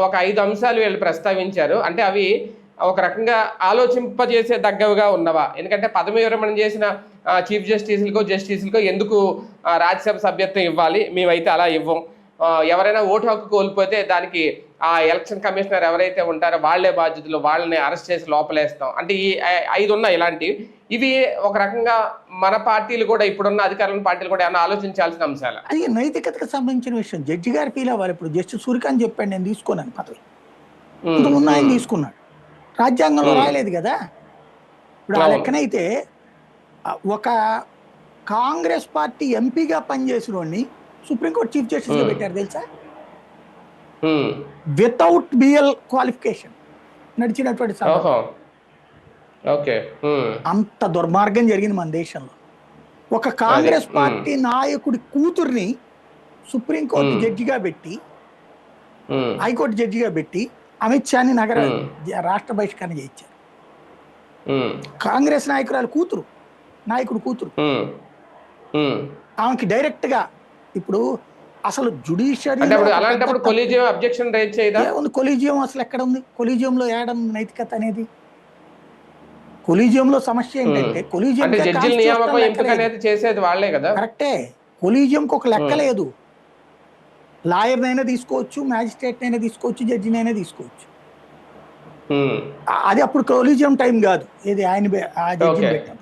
ఒక 5 అంశాలు వీళ్ళు ప్రస్తావించారు. అంటే అవి ఒక రకంగా ఆలోచింపజేసే దగ్గరగా ఉన్నవా? ఎందుకంటే పదవి విరమణ చేసిన చీఫ్ జస్టిస్‌లకో ఎందుకు రాజ్యసభ సభ్యత్వం ఇవ్వాలి? మేమైతే అలా ఇవ్వం. ఎవరైనా ఓటు హక్కు కోల్పోతే దానికి ఆ ఎలక్షన్ కమిషనర్ ఎవరైతే ఉంటారో వాళ్ళే బాధ్యతలు. వాళ్ళని అరెస్ట్ చేసి లోపలేస్తాం. అంటే ఈ 5 ఉన్నాయి ఇలాంటివి. ఇవి ఒక రకంగా మన పార్టీలు కూడా ఇప్పుడున్న అధికారుల పార్టీలు కూడా ఏమన్నా ఆలోచించాల్సిన అంశాలా? అది నైతికతకు సంబంధించిన విషయం. జడ్జి గారు ఫీల్ అవ్వాలి. ఇప్పుడు జస్టిస్ సూర్యకాంత్ చెప్పాడు నేను తీసుకోనని పదవి. ఇంతకుముందు ఆయన తీసుకున్నాడు. రాజ్యాంగంలో రాయలేదు కదా. ఇప్పుడు ఆ లెక్కనైతే ఒక కాంగ్రెస్ పార్టీ ఎంపీగా పనిచేసిన వాడిని సుప్రీంకోర్టు చీఫ్ జస్టిస్గా పెట్టారు తెలుసా? వితౌట్ బిఎల్ క్వాలిఫికేషన్ నడిచినటువంటి అంత దుర్మార్గం జరిగింది మన దేశంలో. ఒక కాంగ్రెస్ పార్టీ నాయకుడి కూతుర్ని సుప్రీంకోర్టు జడ్జిగా పెట్టి, హైకోర్టు జడ్జిగా పెట్టి అమిత్ షాని రాష్ట్ర బహిష్కరణ చేయించారు. కాంగ్రెస్ నాయకురాలు కూతురు, నాయకుడు కూతురు. ఆమెకి డైరెక్ట్ గా ఇప్పుడు అసలు జుడిషియరీ కొలీజియం అసలు ఎక్కడ ఉంది? కొలీజియంలో ఏడం నైతికత అనేది? కొలీజియంలో సమస్య ఏంటంటే కొలీజియం కరెక్టే, కొలీజియంకి ఒక లెక్క లేదు. లాయర్నైనా తీసుకోవచ్చు, మ్యాజిస్ట్రేట్ నైనా తీసుకోవచ్చు, జడ్జినైనా తీసుకోవచ్చు. అది అప్పుడు కొలీజియం టైం కాదు, ఇది ఆయన జడ్జి పెట్టాం.